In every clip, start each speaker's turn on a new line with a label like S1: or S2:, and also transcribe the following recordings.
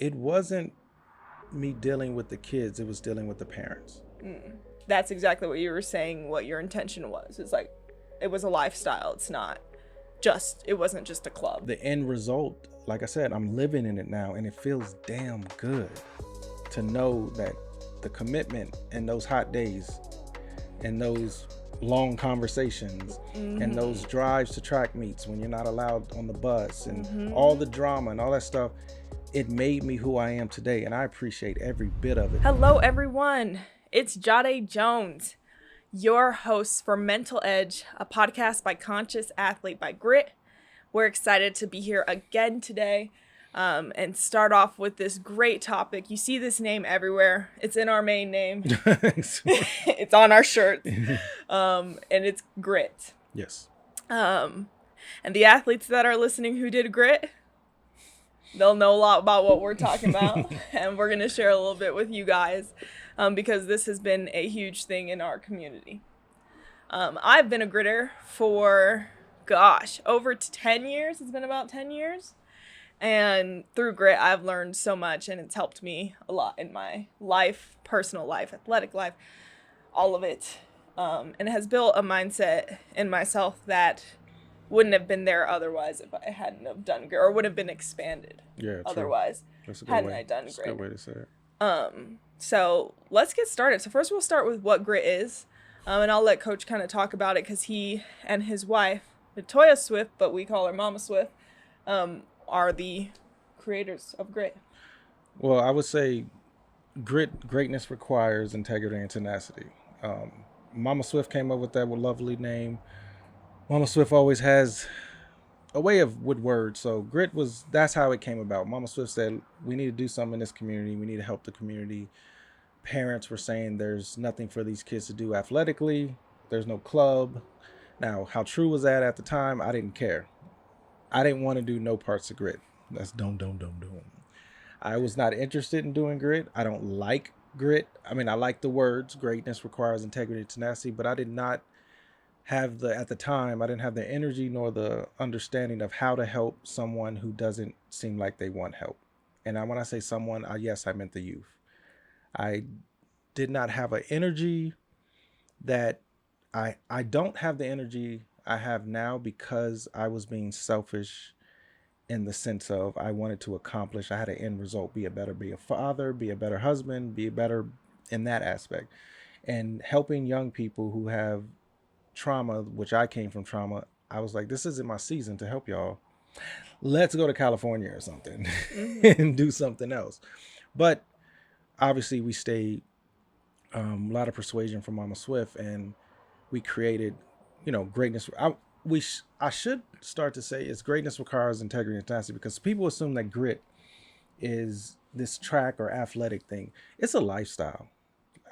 S1: it wasn't me dealing with the kids, it was dealing with the parents.
S2: That's exactly what you were saying, what your intention was. It's like, it was a lifestyle. It wasn't just a club.
S1: The end result, like I said, I'm living in it now, and it feels damn good to know that the commitment and those hot days and those long conversations and those drives to track meets when you're not allowed on the bus and all the drama and all that stuff, it made me who I am today, and I appreciate every bit of it.
S2: Hello, everyone. It's G.R.I.T Jones, your host for Mental Edge, a podcast by Conscious Athlete by G.R.I.T. We're excited to be here again today and start off with this great topic. You see this name everywhere. It's in our main name. It's on our shirts. And it's G.R.I.T.
S1: Yes.
S2: And the athletes that are listening who did G.R.I.T, they'll know a lot about what we're talking about. And we're going to share a little bit with you guys because this has been a huge thing in our community. I've been a G.R.I.Ter for, over 10 years. It's been about 10 years. And through G.R.I.T, I've learned so much, and it's helped me a lot in my life, personal life, athletic life, all of it. And it has built a mindset in myself that wouldn't have been there otherwise if I hadn't have done G.R.I.T, or would have been expanded otherwise hadn't I done G.R.I.T.
S1: That's a good way to say it.
S2: So let's get started. So first we'll start with what G.R.I.T is, and I'll let Coach kind of talk about it because he and his wife, Natoyah Swift, but we call her Mama Swift, are the creators of G.R.I.T.
S1: Well, I would say greatness requires integrity and tenacity. Mama Swift came up with that lovely name. Mama Swift always has a way with words. So G.R.I.T that's how it came about. Mama Swift said, we need to do something in this community. We need to help the community. Parents were saying there's nothing for these kids to do athletically. There's no club. Now, how true was that at the time? I didn't care. I didn't want to do no parts of G.R.I.T. That's don't. I was not interested in doing G.R.I.T. I don't like G.R.I.T. I mean, I like the words. Greatness requires integrity and tenacity, but I did not have at the time, I didn't have the energy nor the understanding of how to help someone who doesn't seem like they want help. And when I say someone, yes, I meant the youth. I did not have an energy that I don't have the energy I have now because I was being selfish in the sense of I wanted to accomplish, I had an end result, be a father, be a better husband, be better in that aspect. And helping young people who have trauma, which I came from trauma, I was like, this isn't my season to help y'all. Let's go to California or something and do something else. But obviously we stayed a lot of persuasion from Mama Swift, and we created, greatness. I should start to say it's greatness requires integrity and tenacity, because people assume that G.R.I.T is this track or athletic thing. It's a lifestyle.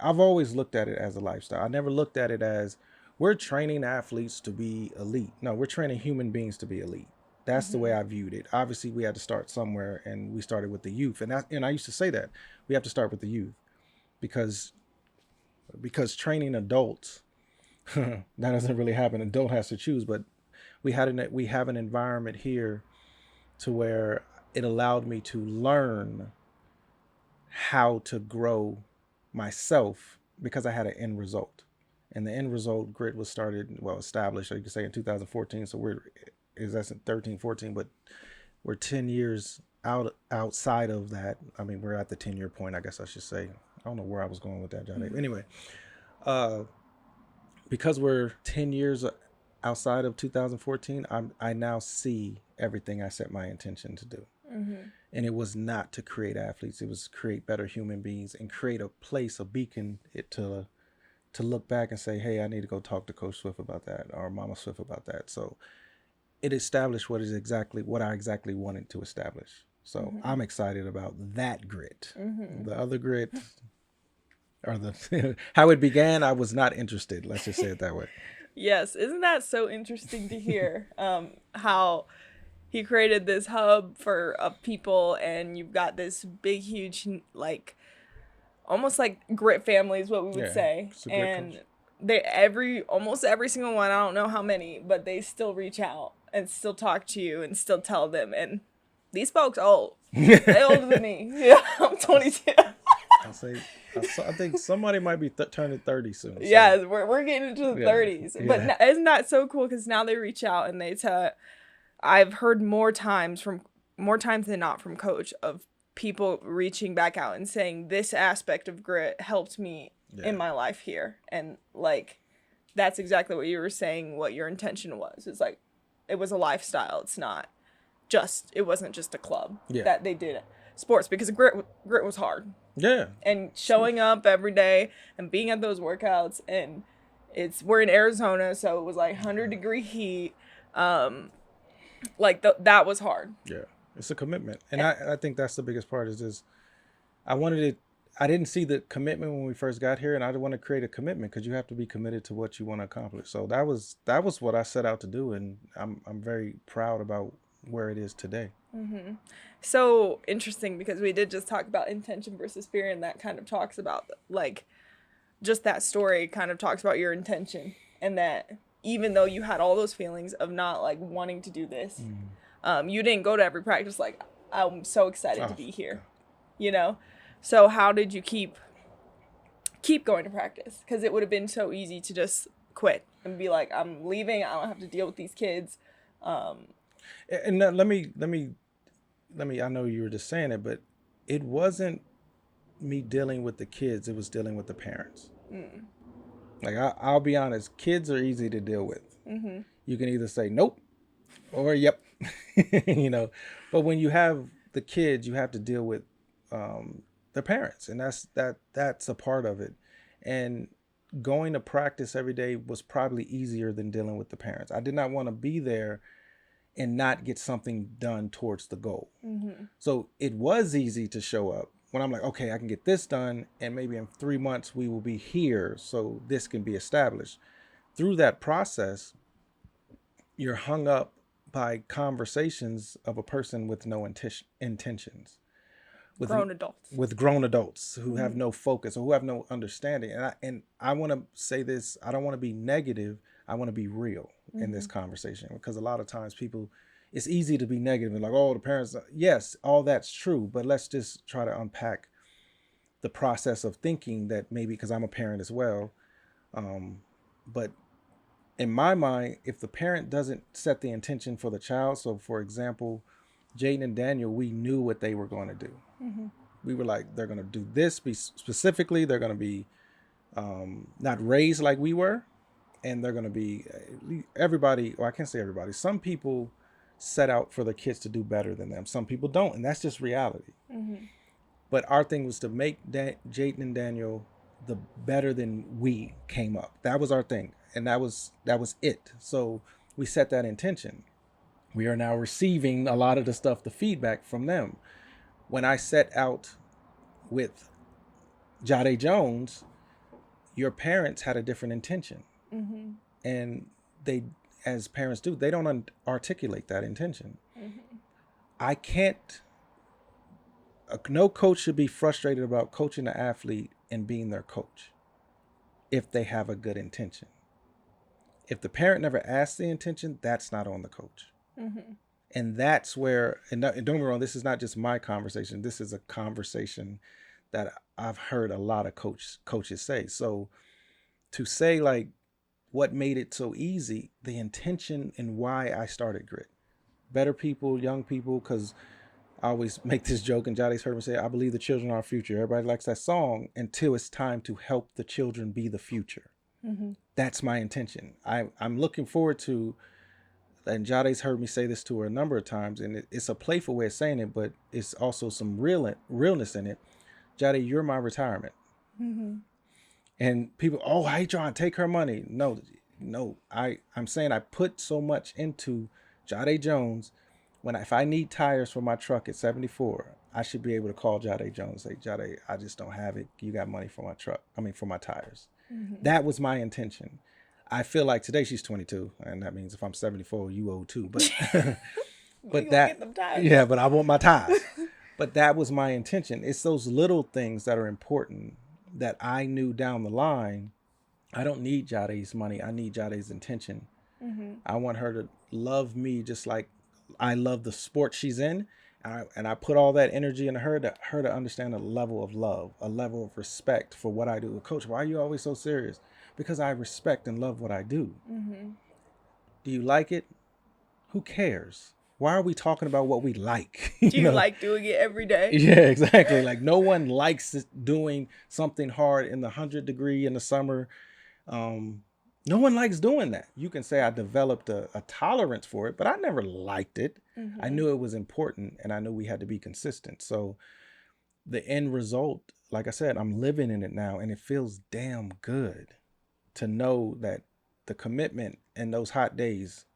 S1: I've always looked at it as a lifestyle. I never looked at it as we're training athletes to be elite. No, we're training human beings to be elite. That's the way I viewed it. Obviously, we had to start somewhere, and we started with the youth. And I used to say that we have to start with the youth because training adults, that doesn't really happen. An adult has to choose, but we have an environment here to where it allowed me to learn how to grow myself because I had an end result. And the end result, G.R.I.T was established, you could say, in 2014. So that's in 13, 14, but we're 10 years outside of that. I mean, we're at the 10-year point, I guess I should say. I don't know where I was going with that, John. Anyway, because we're 10 years outside of 2014, I now see everything I set my intention to do. And it was not to create athletes. It was to create better human beings and create a place, a beacon, to look back and say, hey, I need to go talk to Coach Swift about that, or Mama Swift about that. So it established what I exactly wanted to establish. So I'm excited about that G.R.I.T. The other G.R.I.T, or how it began, I was not interested. Let's just say it that way.
S2: Yes. Isn't that so interesting to hear how he created this hub for people, and you've got this big, huge, almost like G.R.I.T family is what we would say. And almost every single one, I don't know how many, but they still reach out and still talk to you and still tell them. And These folks old. They older than me. Yeah, I'm 22.
S1: I'll say, I think somebody might be turning 30 soon. So.
S2: Yeah, we're getting into the
S1: Yeah,
S2: 30s.
S1: yeah.
S2: But isn't that so cool? Because now they reach out and they tell. I've heard more times than not from coach of people reaching back out and saying this aspect of grit helped me in my life here. And like, that's exactly what you were saying, what your intention was. It's like, it was a lifestyle. It wasn't just a club that they did sports, because grit was hard.
S1: Yeah.
S2: And showing up every day and being at those workouts, and we're in Arizona, so it was like 100-degree heat. That was hard.
S1: Yeah. It's a commitment. And I think that's the biggest part is I didn't see the commitment when we first got here, and I want to create a commitment, because you have to be committed to what you want to accomplish. So that was what I set out to do, and I'm very proud about where it is today.
S2: Mm-hmm. So interesting, because we did just talk about intention versus fear, and that kind of talks about, like, just that story kind of talks about your intention, and that even though you had all those feelings of not like wanting to do this, you didn't go to every practice like, I'm so excited to be here, you know? So how did you keep going to practice? Because it would have been so easy to just quit and be like, I'm leaving. I don't have to deal with these kids.
S1: And let me. I know you were just saying it, but it wasn't me dealing with the kids. It was dealing with the parents. Like I'll be honest, kids are easy to deal with. Mm-hmm. You can either say nope or yep, you know. But when you have the kids, you have to deal with their parents, and that's a part of it. And going to practice every day was probably easier than dealing with the parents. I did not want to be there and not get something done towards the goal. Mm-hmm. So it was easy to show up when I'm like, okay, I can get this done, and maybe in 3 months we will be here, so this can be established. Through that process, you're hung up by conversations of a person with no intentions. With grown adults who have no focus or who have no understanding. And I want to say this, I don't want to be negative. I want to be real in this conversation, because a lot of times it's easy to be negative and like, oh, the parents, yes, all that's true. But let's just try to unpack the process of thinking that maybe, because I'm a parent as well. But in my mind, if the parent doesn't set the intention for the child, so for example, Jaden and Daniel, we knew what they were going to do. Mm-hmm. We were like, they're going to do this specifically. They're going to be not raised like we were. And they're going to be everybody. Well, I can't say everybody. Some people set out for their kids to do better than them. Some people don't. And that's just reality. Mm-hmm. But our thing was to make Jaden and Daniel the better than we came up. That was our thing. And that was it. So we set that intention. We are now receiving a lot of the stuff, the feedback from them. When I set out with G.R.I.T Jones, your parents had a different intention. Mm-hmm. And they, as parents do, they don't articulate that intention. Mm-hmm. I can't, no coach should be frustrated about coaching an athlete and being their coach if they have a good intention. If the parent never asks the intention, that's not on the coach. Mm-hmm. And that's where, and don't get me wrong, this is not just my conversation. This is a conversation that I've heard a lot of coaches say. So to say like what made it so easy, the intention and why I started Grit. Better people, young people, because I always make this joke, and Johnny's heard me say, I believe the children are our future. Everybody likes that song until it's time to help the children be the future. Mm-hmm. That's my intention. I'm looking forward to, and Jade's heard me say this to her a number of times, and it's a playful way of saying it, but it's also some realness in it. Jade, you're my retirement. Mm-hmm. And people, oh, I ain't trying to take her money. No, I'm saying I put so much into G.R.I.T Jones. If I need tires for my truck at 74, I should be able to call G.R.I.T Jones and say, G.R.I.T, I just don't have it. You got money for my truck. For my tires. Mm-hmm. That was my intention. I feel like today she's 22, and that means if I'm 74, you owe too. But but that, yeah, but I want my tires. But that was my intention. It's those little things that are important that I knew down the line. I don't need Jade's money. I need Jade's intention. Mm-hmm. I want her to love me just like I love the sport she's in, And I put all that energy into her to understand a level of love, a level of respect for what I do. Coach, why are you always so serious? Because I respect and love what I do. Do you like it? Who cares? Why are we talking about what we like?
S2: Do you like doing it every day?
S1: Yeah, exactly. Like no one likes doing something hard in the 100-degree in the summer. No one likes doing that. You can say I developed a tolerance for it, but I never liked it. I knew it was important, and I knew we had to be consistent. So the end result, like I said, I'm living in it now, and it feels damn good to know that the commitment and those hot days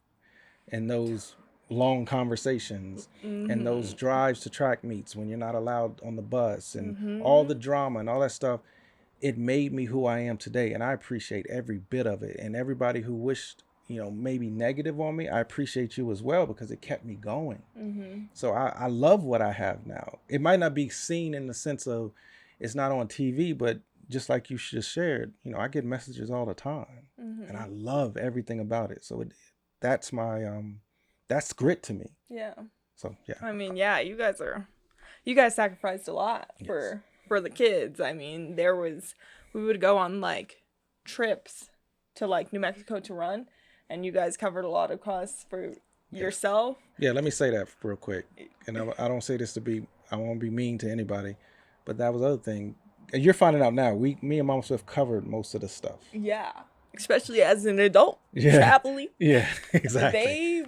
S1: and those long conversations and those drives to track meets when you're not allowed on the bus and all the drama and all that stuff, it made me who I am today. And I appreciate every bit of it. And everybody who wished, maybe negative on me, I appreciate you as well, because it kept me going. So I love what I have now. It might not be seen in the sense of it's not on TV, but just like you just shared, I get messages all the time and I love everything about it. So that's my, that's grit to me.
S2: Yeah.
S1: So, yeah.
S2: I mean, yeah, you guys sacrificed a lot for the kids. I mean, we would go on like trips to like New Mexico to run, and you guys covered a lot of costs for yourself.
S1: Yeah, let me say that real quick. And I don't say this I won't be mean to anybody, but that was the other thing. And you're finding out now, me and Mama Swift covered most of the stuff.
S2: Yeah. Especially as an adult, traveling.
S1: Yeah, exactly.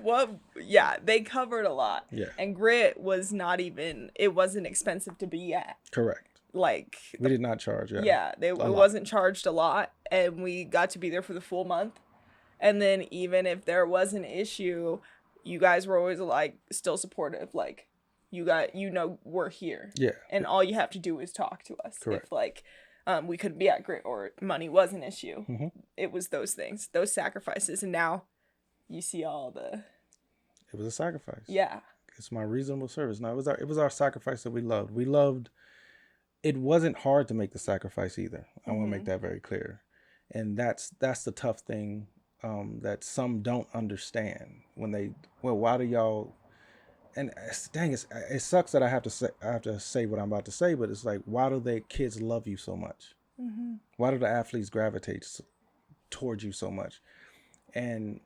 S2: They covered a lot.
S1: Yeah.
S2: And Grit was it wasn't expensive to be at.
S1: Correct.
S2: Like
S1: we did not charge.
S2: It wasn't charged a lot, and we got to be there for the full month. And then even if there was an issue, you guys were always like still supportive. Like we're here.
S1: Yeah.
S2: And all you have to do is talk to us.
S1: Correct.
S2: If like we couldn't be at Grit or money was an issue. It was those things, those sacrifices, and now you see all the.
S1: It was a sacrifice.
S2: Yeah.
S1: It's my reasonable service. No, it was our sacrifice that we loved. We loved. It wasn't hard to make the sacrifice either. I want to make that very clear, and that's the tough thing that some don't understand when they. Well, why do y'all? And dang, it sucks that I have to say what I'm about to say, but it's like, why do the kids love you so much? Why do the athletes gravitate towards you so much? And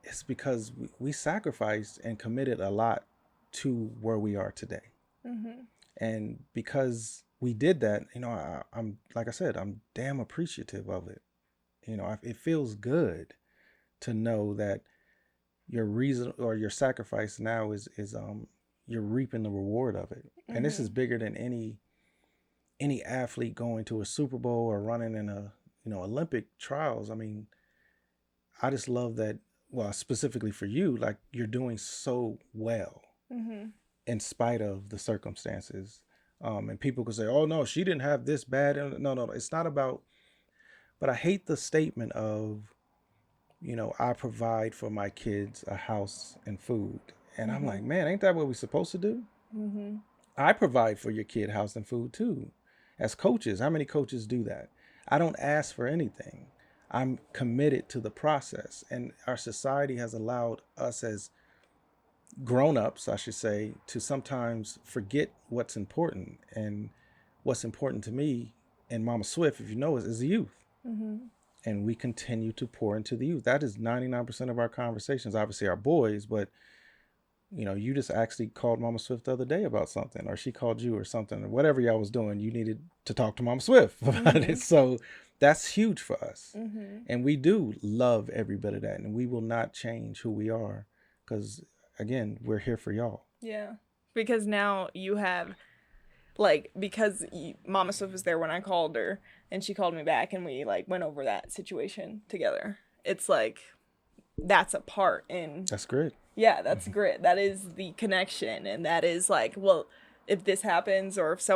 S1: it's because we sacrificed and committed a lot to where we are today. And because we did that, I'm like I said, I'm damn appreciative of it. It feels good to know that your reason or your sacrifice now is you're reaping the reward of it. And this is bigger than any athlete going to a Super Bowl or running in a Olympic trials. I mean, I just love that. Well, specifically for you, like you're doing so well in spite of the circumstances. And people could say, "Oh no, she didn't have this bad." No, it's not about. But I hate the statement of, I provide for my kids a house and food. And I'm like, man, ain't that what we're supposed to do? I provide for your kid house and food too. As coaches, how many coaches do that? I don't ask for anything. I'm committed to the process. And our society has allowed us as grown-ups, I should say, to sometimes forget what's important. And what's important to me and Mama Swift, if you know, is the youth. And we continue to pour into the youth. That is 99% of our conversations. Obviously our boys, but you just actually called Mama Swift the other day about something, or she called you or something, or whatever y'all was doing, you needed to talk to Mama Swift about it. So that's huge for us. And we do love every bit of that, and we will not change who we are, because again, we're here for y'all.
S2: Yeah. Because now you have because Mama Swift was there when I called her, and she called me back, and we went over that situation together. It's that's a part in.
S1: That's great.
S2: Yeah, that's grit. That is the connection, and that is well, if this happens, or if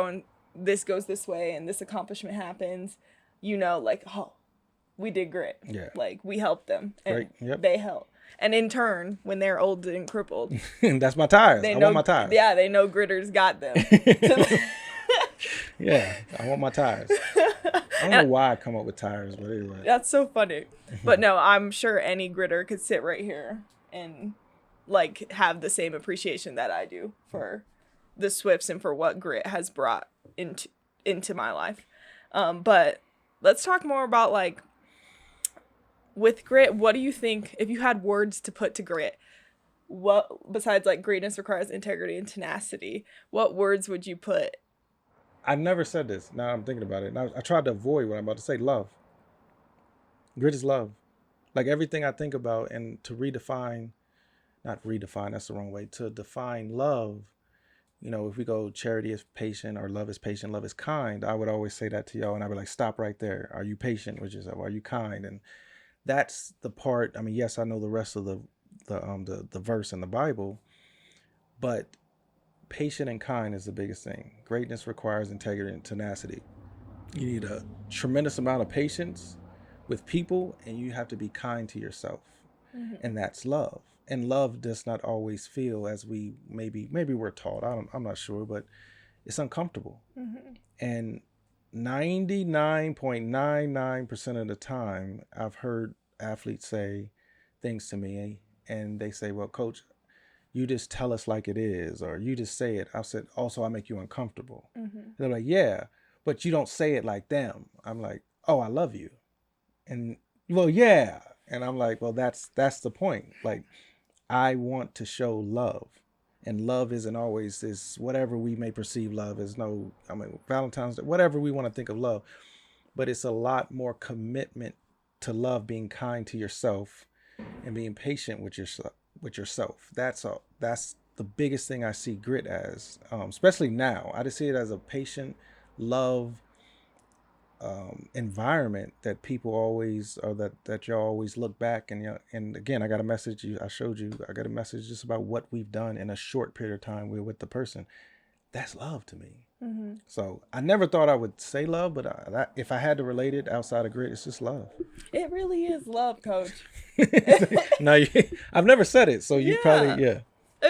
S2: this goes this way and this accomplishment happens, oh, we did grit.
S1: Yeah.
S2: We helped them, and
S1: Yep.
S2: they help. And in turn, when they're old and crippled,
S1: that's my tires. I want my tires.
S2: Yeah, they know Gritters got them.
S1: Yeah, I want my tires. I don't know why I come up with tires, but anyway.
S2: That's so funny. But no, I'm sure any Gritter could sit right here and like have the same appreciation that I do for the Swifts and for what grit has brought into my life. But let's talk more about like with grit. What do you think, if you had words to put to grit, what besides like greatness requires integrity and tenacity, what words would you put?
S1: I never said this. Now I'm thinking about it. And I tried to avoid what I'm about to say. Love. Grit is love. Like everything I think about, and to redefine, not redefine, that's the wrong way, to define love, you know, if we go charity is patient or love is patient, love is kind, I would always say that to y'all, and I'd be like, stop right there. Are you patient with yourself? Are you kind? And that's the part. I mean, yes, I know the rest of the verse in the Bible, but patient and kind is the biggest thing. Greatness requires integrity and tenacity. You need a tremendous amount of patience with people, and you have to be kind to yourself. And that's love. And love does not always feel as we maybe we're taught. I'm not sure, but it's uncomfortable. And 99.99% of the time, I've heard athletes say things to me, and they say, "Well, coach, you just tell us like it is, or you just say it." I said, "Also, I make you uncomfortable." They're like, "Yeah, but you don't say it like them." I'm like, "Oh, I love you." And well, yeah. And I'm like, well, that's the point. Like, I want to show love, and love isn't always this, whatever we may perceive love as. No, I mean, Valentine's Day, whatever we want to think of love, but it's a lot more commitment to love, being kind to yourself and being patient with yourself. That's all. That's the biggest thing I see grit as, especially now. I just see it as a patient love environment that people always, or that y'all always look back, and and again, I got a message. I showed you. I got a message just about what we've done in a short period of time with the person. That's love to me. So I never thought I would say love, but if I had to relate it outside of grit, it's just love.
S2: It really is love, coach.
S1: No, I've never said it, so you
S2: Yeah.
S1: probably
S2: It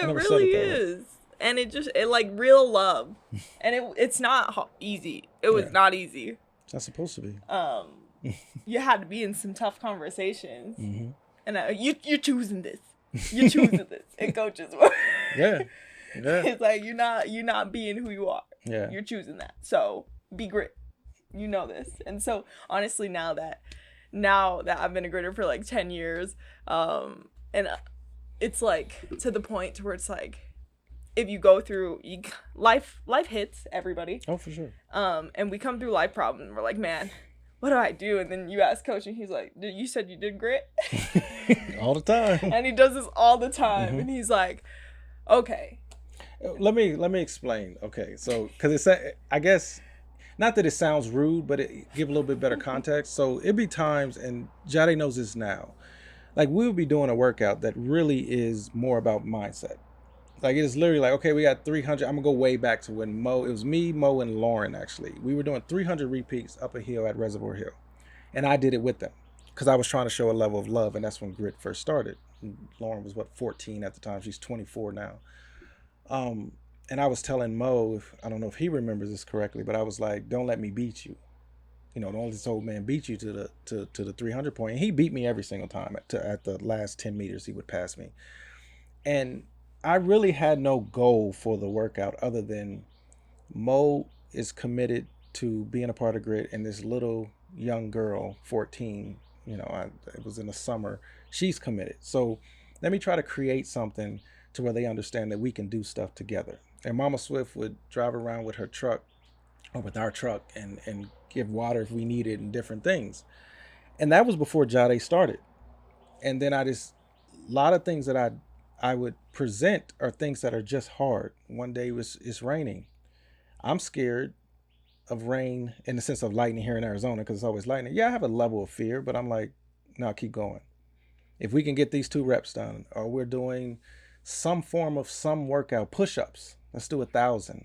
S2: really is. And it like real love. And it's not easy. It was not easy.
S1: It's not supposed to be.
S2: You had to be in some tough conversations. And you're choosing this. You're choosing this. And coaches were.
S1: Yeah.
S2: It's like you're not being who you are.
S1: Yeah.
S2: You're choosing that. So be grit. You know this. And so honestly, now that I've been a gritter for like 10 years, and it's like to the point where it's like, if you go through life hits everybody.
S1: Oh, for sure.
S2: And we come through life problems and we're like, man, what do I do? And then you ask coach and he's like, you said you did grit?
S1: All the time.
S2: And he does this all the time. And he's like, okay.
S1: Let me explain. Okay, so because it's, I guess, not that it sounds rude, but it give a little bit better context. So it'd be times, and G.R.I.T knows this now, like we would be doing a workout that really is more about mindset. Like it is literally like, okay, we got 300. I'm gonna go way back to when it was me, Mo, and Lauren. Actually, we were doing 300 repeats up a hill at Reservoir Hill, and I did it with them because I was trying to show a level of love, and that's when grit first started. And Lauren was 14 at the time. She's 24 now. And I was telling Mo, I don't know if he remembers this correctly, but I was like, don't let me beat you. You know, don't let this old man beat you to the 300 point. And he beat me every single time. At the last 10 meters, he would pass me. And I really had no goal for the workout other than Mo is committed to being a part of grit, and this little young girl, 14, you know, it was in the summer, she's committed. So let me try to create something to where they understand that we can do stuff together. And Mama Swift would drive around with her truck, or with our truck, and give water if we needed and different things. And that was before G.R.I.T started. And then a lot of things that I would present are things that are just hard. One day it's raining. I'm scared of rain in the sense of lightning here in Arizona because it's always lightning. Yeah, I have a level of fear, but I'm like, no, keep going. If we can get these 2 reps done, or we're doing some form of some workout, push-ups, let's do 1,000.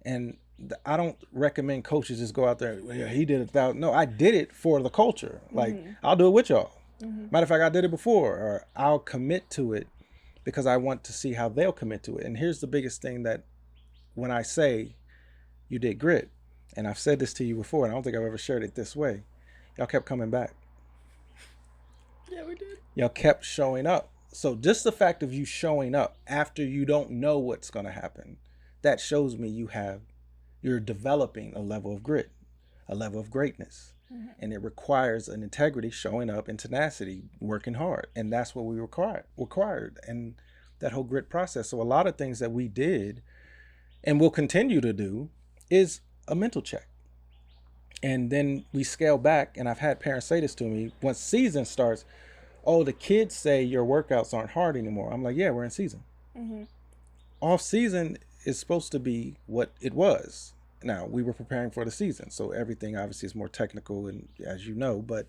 S1: And I don't recommend coaches just go out there, yeah, he did 1,000. No, I did it for the culture. Like, I'll do it with y'all. Matter of fact, I did it before, or I'll commit to it because I want to see how they'll commit to it. And here's the biggest thing, that when I say you did grit, and I've said this to you before, and I don't think I've ever shared it this way, y'all kept coming back.
S2: Yeah, we did.
S1: Y'all kept showing up. So just the fact of you showing up after you don't know what's going to happen, that shows me you're developing a level of grit, a level of greatness. And it requires an integrity, showing up, and tenacity, working hard. And that's what we required. And that whole grit process. So a lot of things that we did and will continue to do is a mental check. And then we scale back, and I've had parents say this to me, once season starts, oh, the kids say your workouts aren't hard anymore. I'm like, yeah, we're in season. Off season is supposed to be what it was. Now, we were preparing for the season, so everything obviously is more technical, and as you know, but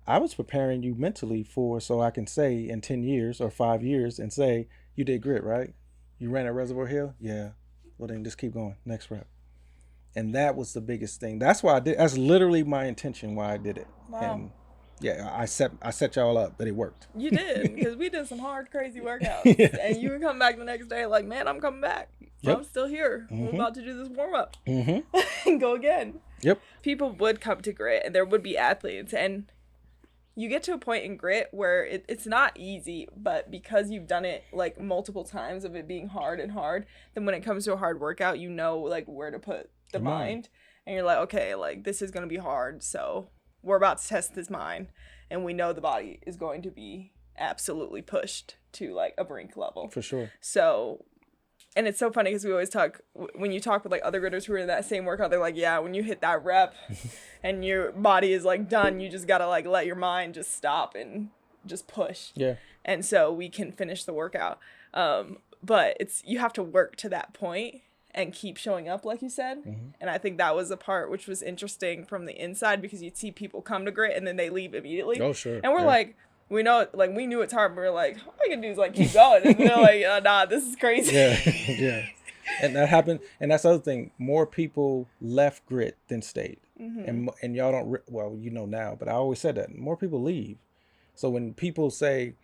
S1: I was preparing you mentally so I can say in 10 years or 5 years and say, you did grit, right? You ran at Reservoir Hill? Yeah. Well, then just keep going. Next rep. And that was the biggest thing. That's why I did. That's literally my intention why I did it.
S2: Wow.
S1: And yeah, I set y'all up, but it worked.
S2: You did, because we did some hard, crazy workouts.
S1: Yes.
S2: And you would come back the next day like, man, I'm coming back.
S1: Yep.
S2: I'm still here. We're about to do this warm-up.
S1: Mm-hmm.
S2: And go again.
S1: Yep.
S2: People would come to grit, and there would be athletes. And you get to a point in grit where it's not easy, but because you've done it like multiple times of it being hard and hard, then when it comes to a hard workout, you know like where to put the mind. And you're like, okay, like this is going to be hard, so we're about to test this mind. And we know the body is going to be absolutely pushed to like a brink level.
S1: For sure.
S2: So, and it's so funny because we always talk, when you talk with like other gritters who are in that same workout, they're like, yeah, when you hit that rep and your body is like done, you just got to like let your mind just stop and just push.
S1: Yeah.
S2: And so we can finish the workout. But you have to work to that point and keep showing up, like you said. And I think that was a part which was interesting from the inside, because you'd see people come to grit and then they leave immediately.
S1: Oh, sure.
S2: And we're like, we know, like, we knew it's hard, but we're like, all I can do is like keep going. And they're like, nah, this is crazy.
S1: Yeah. Yeah. And that happened. And that's the other thing. More people left grit than stayed. And y'all don't, well, you know now, but I always said that more people leave. So when people say,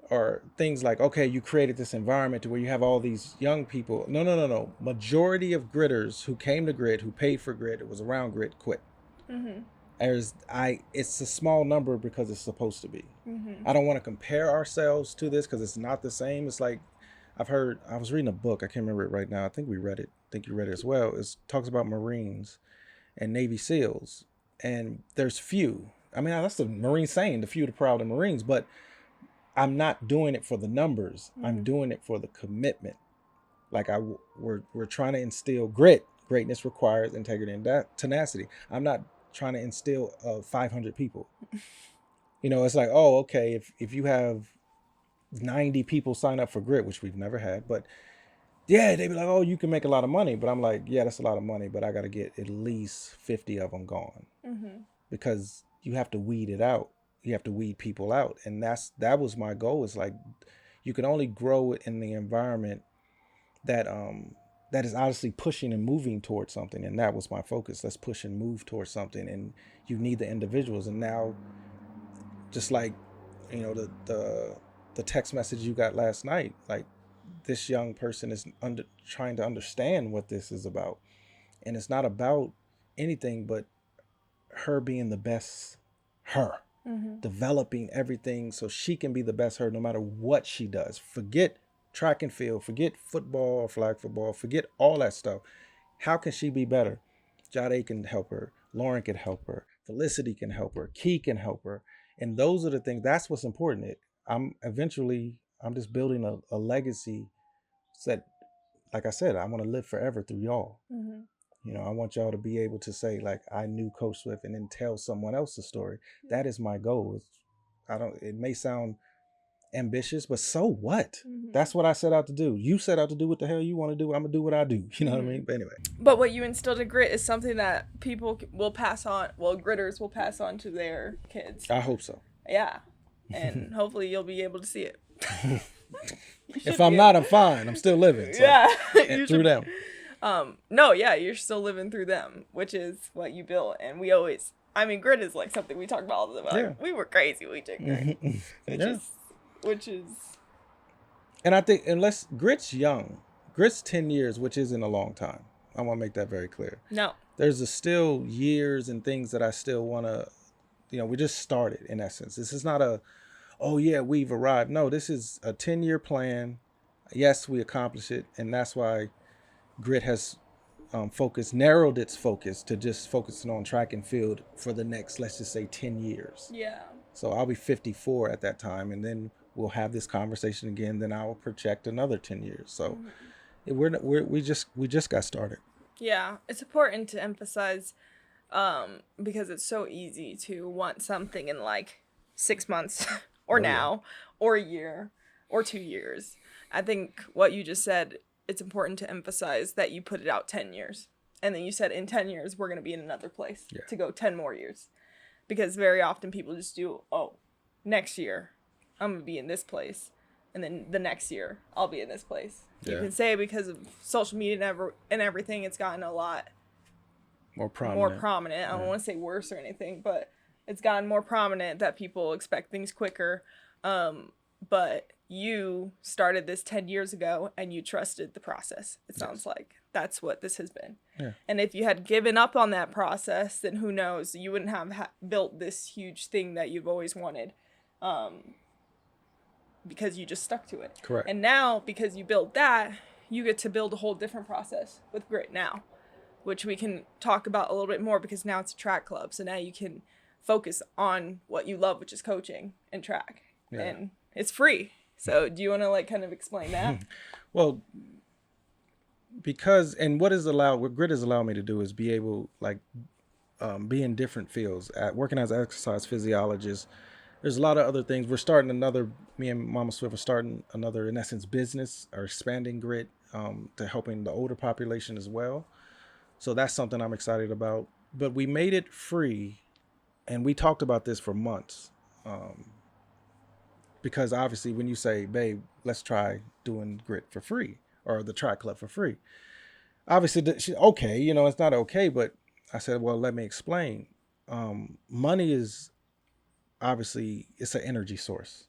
S1: or things like, okay, you created this environment to where you have all these young people. No. Majority of gritters who came to grit, who paid for grit, it was around grit, quit. It's a small number because it's supposed to be. I don't want to compare ourselves to this because it's not the same. It's like, I was reading a book. I can't remember it right now. I think we read it. I think you read it as well. It talks about Marines and Navy SEALs. And there's few. I mean, that's the Marine saying, the few, the proud of Marines. But I'm not doing it for the numbers. I'm doing it for the commitment. Like we're trying to instill grit. Greatness requires integrity and tenacity. I'm not trying to instill 500 people. You know, it's like, oh, okay, if you have 90 people sign up for grit, which we've never had, but yeah, they'd be like, oh, you can make a lot of money. But I'm like, yeah, that's a lot of money, but I got to get at least 50 of them gone. Because you have to weed it out. You have to weed people out. And that was my goal. It's like, you can only grow in the environment that is obviously pushing and moving towards something. And that was my focus. Let's push and move towards something. And you need the individuals. And now, just like, you know, the text message you got last night, like, this young person is trying to understand what this is about. And it's not about anything but her being the best her. Developing everything so she can be the best her no matter what she does. Forget track and field, forget football or flag football, forget all that stuff. How can she be better? G.R.I.T can help her, Lauren can help her, Felicity can help her, Key can help her. And those are the things, that's what's important. I'm just building a legacy that, like I said, I want to live forever through y'all. You know, I want y'all to be able to say, like, I knew Coach Swift, and then tell someone else the story. That is my goal. It may sound ambitious, but so what? That's what I set out to do. You set out to do what the hell you want to do. I'm going to do what I do. You know what I mean? But anyway.
S2: But what you instilled in grit is something that people will pass on. Well, gritters will pass on to their kids.
S1: I hope so.
S2: Yeah. And hopefully you'll be able to see it.
S1: If I'm not, I'm fine. I'm still living. So,
S2: yeah.
S1: through them.
S2: No, yeah, you're still living through them, which is what you built. And we always, I mean, grit is like something we talk about all the time. Like, we were crazy. We did grit. Which is.
S1: And I think, unless grit's young, grit's 10 years, which isn't a long time. I want to make that very clear.
S2: No.
S1: There's still years and things that I still want to, you know, we just started in essence. This is not oh yeah, we've arrived. No, this is a 10-year plan. Yes, we accomplished it, and that's why Grit has narrowed its focus to just focusing on track and field for the next, let's just say, 10 years.
S2: Yeah.
S1: So I'll be 54 at that time, and then we'll have this conversation again. Then I will project another 10 years. So we just got started.
S2: Yeah, it's important to emphasize because it's so easy to want something in like 6 months or now or a year or 2 years. I think what you just said, it's important to emphasize that you put it out 10 years. And then you said in 10 years, we're going to be in another place to go 10 more years. Because very often people just do, oh, next year I'm going to be in this place. And then the next year I'll be in this place. You can say because of social media and everything, it's gotten a lot
S1: more
S2: prominent. I don't want to say worse or anything, but it's gotten more prominent that people expect things quicker. But you started this 10 years ago and you trusted the process. It sounds like that's what this has been.
S1: Yeah.
S2: And if you had given up on that process, then who knows, you wouldn't have built this huge thing that you've always wanted. Because you just stuck to it.
S1: Correct.
S2: And now, because you built that, you get to build a whole different process with Grit now, which we can talk about a little bit more because now it's a track club. So now you can focus on what you love, which is coaching and track. Yeah. And it's free. So do you want to like kind of explain that?
S1: Well, what Grit has allowed me to do is be able be in different fields. Working as an exercise physiologist, there's a lot of other things. Me and Mama Swift are starting another, in essence, business or expanding Grit to helping the older population as well. So that's something I'm excited about. But we made it free, and we talked about this for months. Because obviously when you say, babe, let's try doing Grit for free or the track club for free. Obviously, okay, it's not okay, but I said, well, let me explain. Money is obviously, it's an energy source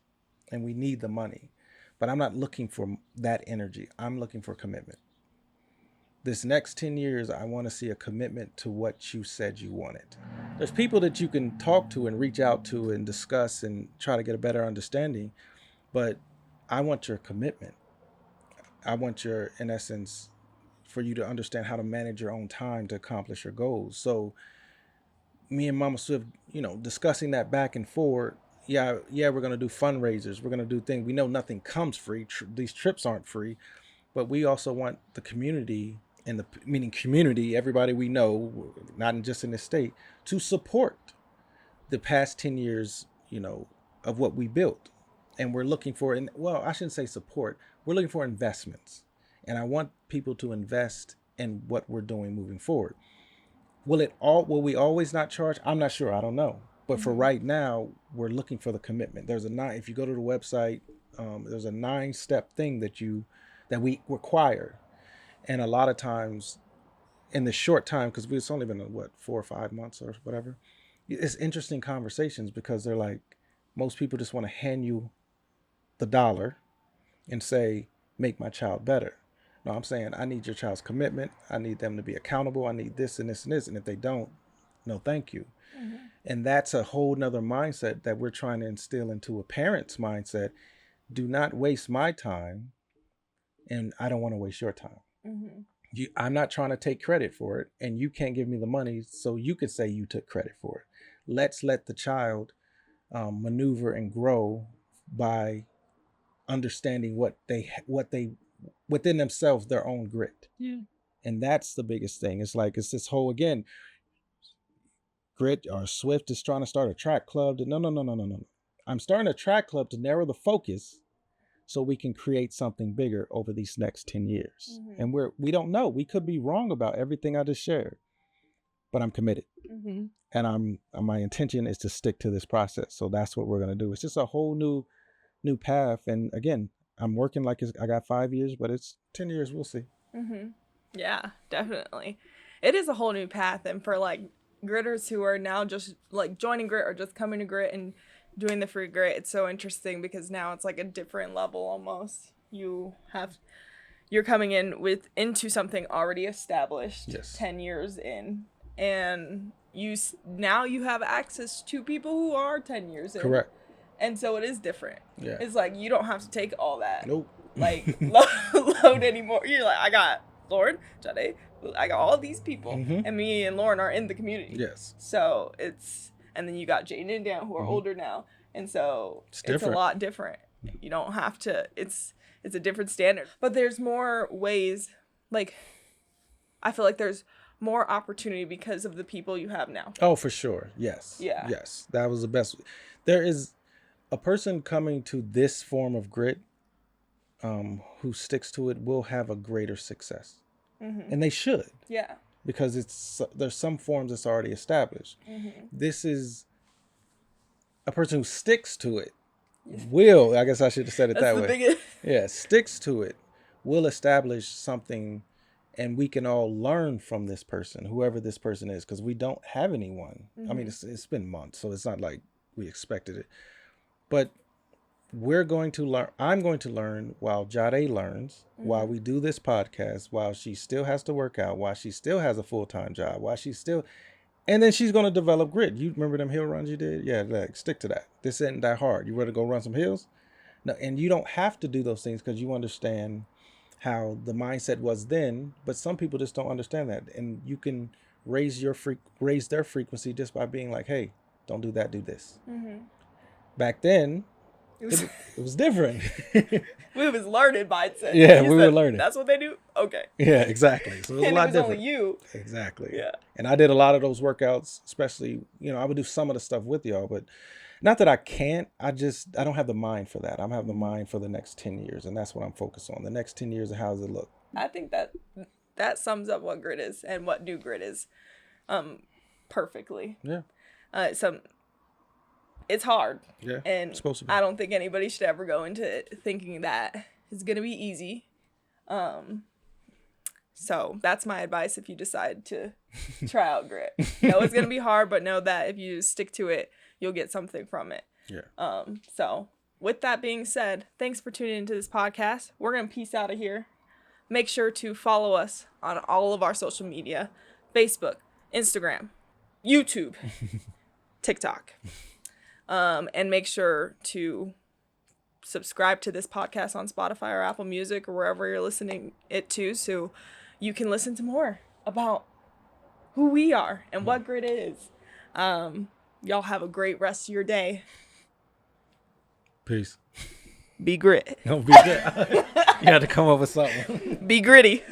S1: and we need the money, but I'm not looking for that energy. I'm looking for commitment. This next 10 years, I want to see a commitment to what you said you wanted. There's people that you can talk to and reach out to and discuss and try to get a better understanding, but I want your commitment. I want your, in essence, for you to understand how to manage your own time to accomplish your goals. So me and Mama Swift, discussing that back and forth. Yeah, we're going to do fundraisers. We're going to do things. We know nothing comes free. These trips aren't free, but we also want the community meaning community, everybody we know, not just in this state, to support the past 10 years, of what we built. And we're looking for, I shouldn't say support. We're looking for investments. And I want people to invest in what we're doing moving forward. Will we always not charge? I'm not sure. I don't know. But for right now, we're looking for the commitment. If you go to the website, there's a 9-step thing that we require. And a lot of times in the short time, because it's only been 4 or 5 months or whatever, it's interesting conversations because they're like, most people just want to hand you the dollar and say, make my child better. No, I'm saying I need your child's commitment. I need them to be accountable. I need this and this and this. And if they don't, no, thank you. Mm-hmm. And that's a whole nother mindset that we're trying to instill into a parent's mindset. Do not waste my time. And I don't want to waste your time. Mm-hmm. I'm not trying to take credit for it. And you can't give me the money so you could say you took credit for it. Let's let the child maneuver and grow by understanding what they within themselves, their own grit. Yeah. And that's the biggest thing. It's this whole, again, Grit or Swift is trying to start a track club. No. I'm starting a track club to narrow the focus so we can create something bigger over these next 10 years. Mm-hmm. And we don't know. We could be wrong about everything I just shared, but I'm committed. Mm-hmm. And my intention is to stick to this process. So that's what we're going to do. It's just a whole new path. And again, I'm working I got 5 years, but it's 10 years. We'll see.
S2: Mm-hmm. Yeah, definitely. It is a whole new path. And for gritters who are now just joining Grit or just coming to Grit and doing the free Grit, it's so interesting because now it's a different level almost. You're coming into something already established. Yes. 10 years in, and you have access to people who are 10 years in.
S1: Correct.
S2: And so it is different.
S1: Yeah.
S2: It's like you don't have to take all that.
S1: Nope.
S2: Like load anymore. You're like, I got Lauren, Jade, I got all these people, and me and Lauren are in the community.
S1: Yes.
S2: So and then you got Jaden and Dan who are older now, and so it's a lot different. You don't have to. It's a different standard, but there's more ways. Like, I feel like there's more opportunity because of the people you have now.
S1: Oh, for sure. Yes.
S2: Yeah.
S1: Yes. That was the best. There is a person coming to this form of grit who sticks to it will have a greater success. And they should.
S2: Yeah.
S1: Because there's some forms that's already established. This is a person who sticks to it. Will, I guess I should have said it that way. Biggest... Yeah, sticks to it, will establish something, and we can all learn from this person, whoever this person is, because we don't have anyone. I mean, it's been months, so it's not like we expected it. But we're going to learn. I'm going to learn while Jade learns, while we do this podcast, while she still has to work out, while she still has a full-time job, while she's still... And then she's going to develop grit. You remember them hill runs you did? Yeah, like, stick to that. This isn't that hard. You ready to go run some hills? No, and you don't have to do those things because you understand how the mindset was then. But some people just don't understand that. And you can raise their frequency just by being like, hey, don't do that, do this. Back then, it was different.
S2: We was learning mindset.
S1: Yeah, we were learning.
S2: That's what they do? Okay.
S1: Yeah, exactly. So it was a lot different.
S2: Only you.
S1: Exactly.
S2: Yeah.
S1: And I did a lot of those workouts, especially, I would do some of the stuff with y'all, but not that I can't. I don't have the mind for that. I'm having the mind for the next 10 years, and that's what I'm focused on. The next 10 years of how does it look?
S2: I think that sums up what grit is and what new grit is perfectly.
S1: Yeah.
S2: It's hard.
S1: Yeah.
S2: And
S1: it's supposed to be.
S2: I don't think anybody should ever go into it thinking that it's going to be easy. So that's my advice if you decide to try out grit. Know it's going to be hard, but know that if you stick to it, you'll get something from it.
S1: Yeah.
S2: So with that being said, thanks for tuning into this podcast. We're going to peace out of here. Make sure to follow us on all of our social media, Facebook, Instagram, YouTube, TikTok. And make sure to subscribe to this podcast on Spotify or Apple Music or wherever you're listening it to, so you can listen to more about who we are and what grit is. Y'all have a great rest of your day.
S1: Peace.
S2: Be grit.
S1: No, be grit. You had to come up with something.
S2: Be gritty.